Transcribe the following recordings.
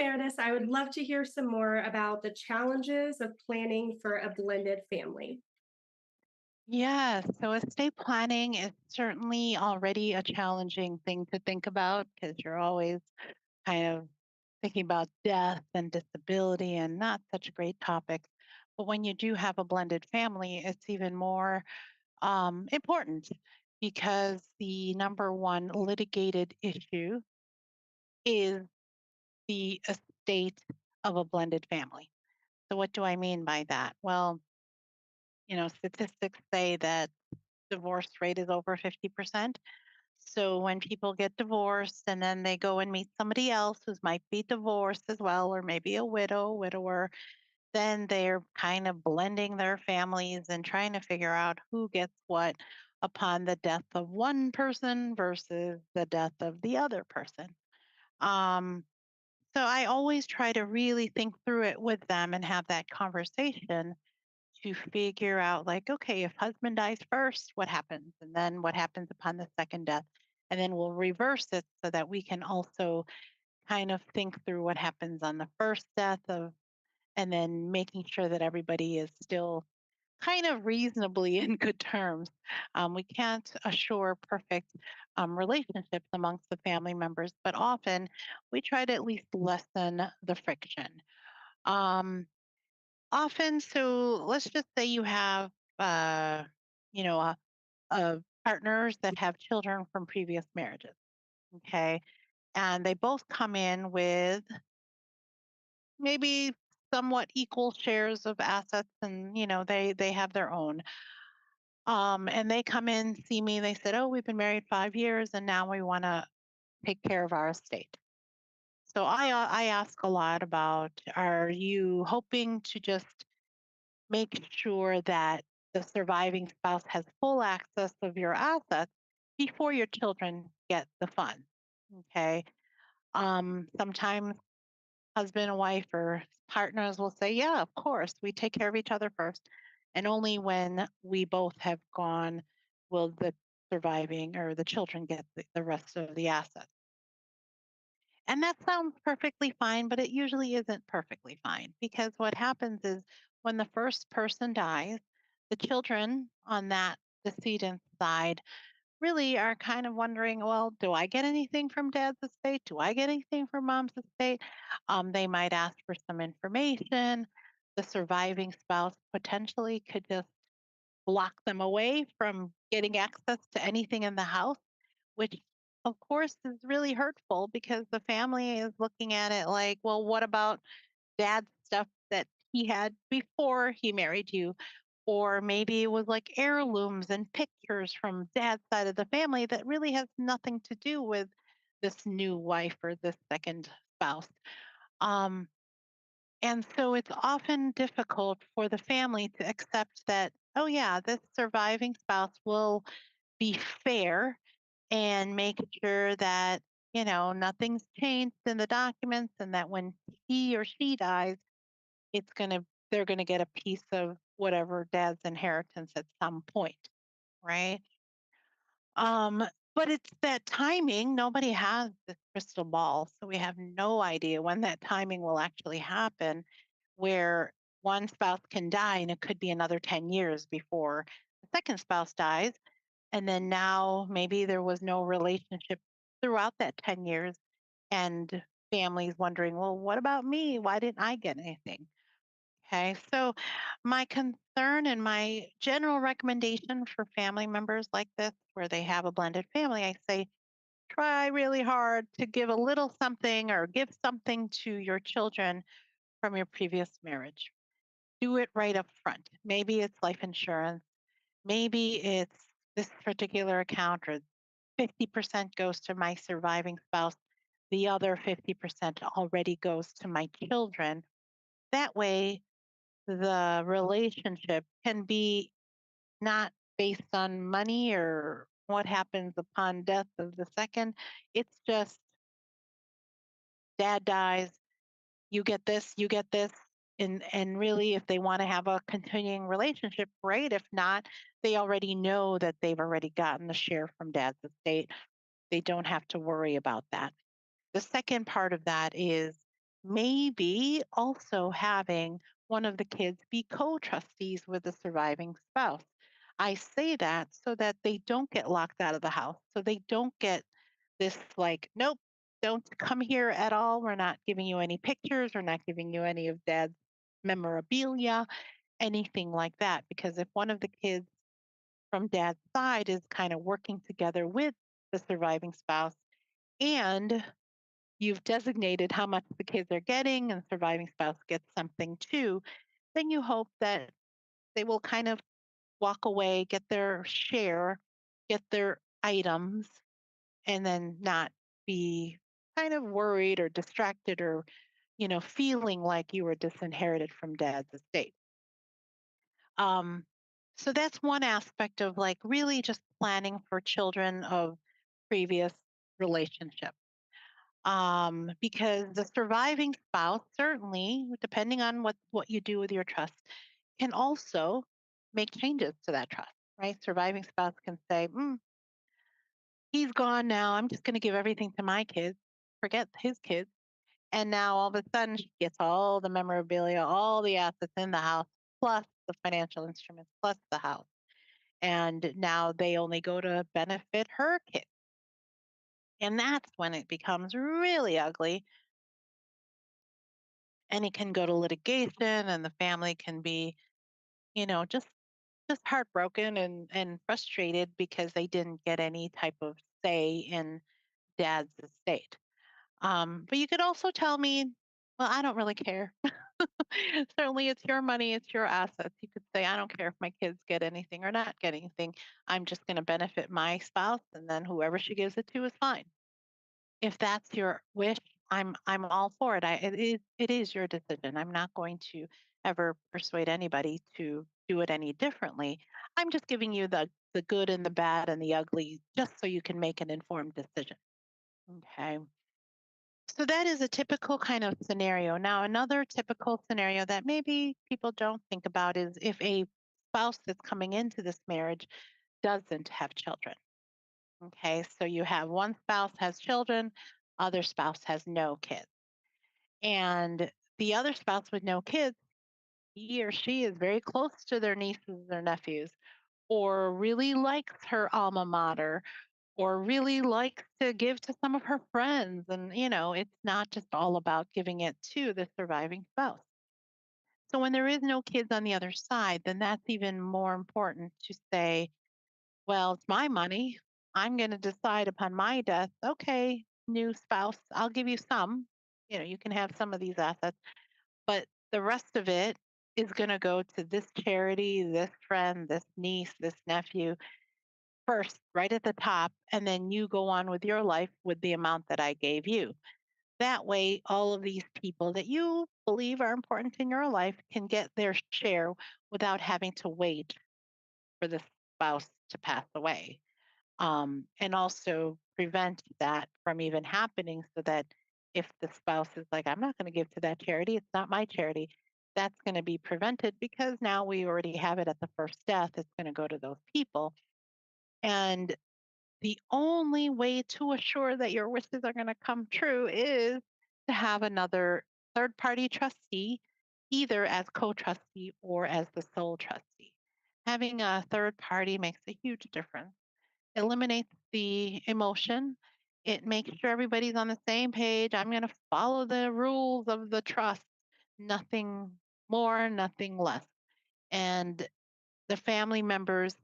Meredith. I would love to hear some more about the challenges of planning for a blended family. Yes, so estate planning is certainly already a challenging thing to think about because you're always kind of thinking about death and disability and not such great topics. But when you do have a blended family, it's even more important because the number one litigated issue is the estate of a blended family. So, what do I mean by that? Well, statistics say that divorce rate is over 50%. So when people get divorced and then they go and meet somebody else who might be divorced as well, or maybe a widower, then they're kind of blending their families and trying to figure out who gets what upon the death of one person versus the death of the other person. Um, so I always try to really think through it with them and have that conversation to figure out like, okay, if husband dies first, what happens? And then what happens upon the second death? And then we'll reverse it so that we can also kind of think through what happens on the first death of, and then making sure that everybody is still kind of reasonably in good terms. We can't assure perfect relationships amongst the family members, but often we try to at least lessen the friction. Um, Often, so let's just say you have, uh, you know, partners that have children from previous marriages, okay, and they both come in with maybe somewhat equal shares of assets, and they have their own. And they come in, see me, they said, "Oh, we've been married 5 years, and now we want to take care of our estate." So I ask a lot about, are you hoping to just make sure that the surviving spouse has full access of your assets before your children get the funds. Okay. Sometimes husband and wife or partners will say, yeah, of course, we take care of each other first. And only when we both have gone will the surviving or the children get the rest of the assets. And that sounds perfectly fine, but it usually isn't perfectly fine because what happens is when the first person dies, the children on that decedent's side really are kind of wondering, well, do I get anything from dad's estate? Do I get anything from mom's estate? They might ask for some information. The surviving spouse potentially could just block them away from getting access to anything in the house, which of course is really hurtful because the family is looking at it like, well, what about dad's stuff that he had before he married you? Or maybe it was like heirlooms and pictures from dad's side of the family that really has nothing to do with this new wife or this second spouse. Um, and so it's often difficult for the family to accept that, oh, yeah, this surviving spouse will be fair and make sure that, nothing's changed in the documents and that when he or she dies, they're going to get a piece of whatever dad's inheritance at some point, right? Um, but it's that timing. Nobody has this crystal ball, so we have no idea when that timing will actually happen where one spouse can die and it could be another 10 years before the second spouse dies. And then now maybe there was no relationship throughout that 10 years and families wondering, well, what about me? Why didn't I get anything? Okay, so my concern and my general recommendation for family members like this, where they have a blended family, I say try really hard to give a little something or give something to your children from your previous marriage. Do it right up front. Maybe it's life insurance, maybe it's this particular account, or 50% goes to my surviving spouse, the other 50% already goes to my children. That way, the relationship can be not based on money or what happens upon death of the second. It's just dad dies, you get this. And really, if they want to have a continuing relationship, great. If not, they already know that they've already gotten the share from dad's estate. They don't have to worry about that. The second part of that is Maybe also having one of the kids be co trustees with the surviving spouse. I say that so that they don't get locked out of the house. So they don't get this like, nope, don't come here at all. We're not giving you any pictures. We're not giving you any of dad's memorabilia, anything like that. Because if one of the kids from dad's side is kind of working together with the surviving spouse and you've designated how much the kids are getting and the surviving spouse gets something too, then you hope that they will kind of walk away, get their share, get their items, and then not be kind of worried or distracted or, feeling like you were disinherited from dad's estate. Um, so that's one aspect of like really just planning for children of previous relationships. Because the surviving spouse, certainly, depending on what you do with your trust, can also make changes to that trust, right? Surviving spouse can say, he's gone now. I'm just going to give everything to my kids, forget his kids. And now all of a sudden, she gets all the memorabilia, all the assets in the house, plus the financial instruments, plus the house. And now they only go to benefit her kids. And that's when it becomes really ugly and it can go to litigation and the family can be just heartbroken and frustrated because they didn't get any type of say in dad's estate. But you could also tell me, well, I don't really care. Certainly it's your money, it's your assets. You could say, I don't care if my kids get anything or not get anything. I'm just going to benefit my spouse and then whoever she gives it to is fine. If that's your wish, I'm all for it. It is your decision. I'm not going to ever persuade anybody to do it any differently. I'm just giving you the good and the bad and the ugly just so you can make an informed decision. Okay. So that is a typical kind of scenario. Now, another typical scenario that maybe people don't think about is if a spouse that's coming into this marriage doesn't have children. Okay, so you have one spouse has children, other spouse has no kids. And the other spouse with no kids, he or she is very close to their nieces or nephews, or really likes her alma mater, or really likes to give to some of her friends. And, it's not just all about giving it to the surviving spouse. So when there is no kids on the other side, then that's even more important to say, well, it's my money. I'm going to decide upon my death. Okay, new spouse, I'll give you some. You can have some of these assets, but the rest of it is going to go to this charity, this friend, this niece, this nephew first, right at the top. And then you go on with your life with the amount that I gave you. That way, all of these people that you believe are important in your life can get their share without having to wait for the spouse to pass away, and also prevent that from even happening so that if the spouse is like, I'm not going to give to that charity, it's not my charity, that's going to be prevented because now we already have it at the first death. It's going to go to those people. And the only way to assure that your wishes are going to come true is to have another third party trustee, either as co trustee or as the sole trustee. Having a third party makes a huge difference, eliminates the emotion. It makes sure everybody's on the same page. I'm going to follow the rules of the trust, nothing more, nothing less. And the family members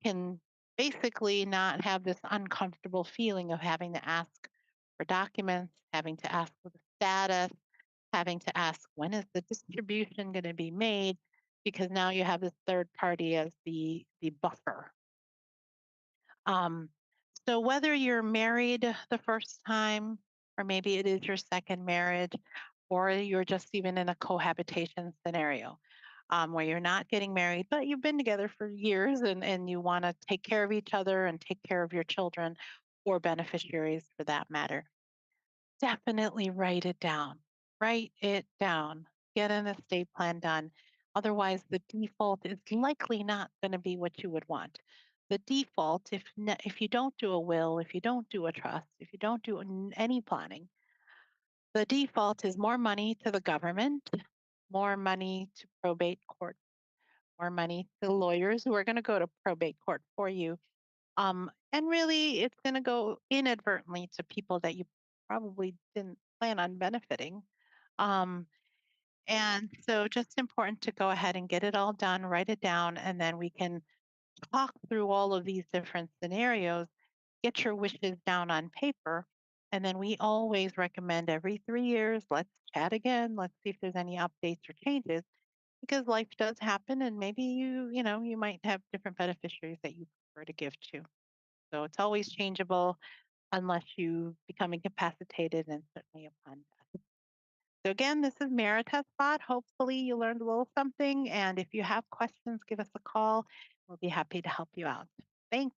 can basically not have this uncomfortable feeling of having to ask for documents, having to ask for the status, having to ask when is the distribution going to be made, because now you have this third party as the buffer. Um, so whether you're married the first time, or maybe it is your second marriage, or you're just even in a cohabitation scenario where you're not getting married, but you've been together for years and you want to take care of each other and take care of your children or beneficiaries for that matter, definitely write it down. Write it down. Get an estate plan done. Otherwise, the default is likely not going to be what you would want. The default, if you don't do a will, if you don't do a trust, if you don't do any planning, The default is more money to the government, more money to probate court, more money to lawyers who are going to go to probate court for you. And really, it's going to go inadvertently to people that you probably didn't plan on benefiting. Um, and so, just important to go ahead and get it all done, write it down, and then we can talk through all of these different scenarios, get your wishes down on paper. And then we always recommend every 3 years, let's chat again. Let's see if there's any updates or changes because life does happen and maybe you might have different beneficiaries that you prefer to give to. So it's always changeable unless you become incapacitated and certainly upon death. So again, this is Meriteth Bott. Hopefully you learned a little something. And if you have questions, give us a call. We'll be happy to help you out. Thanks.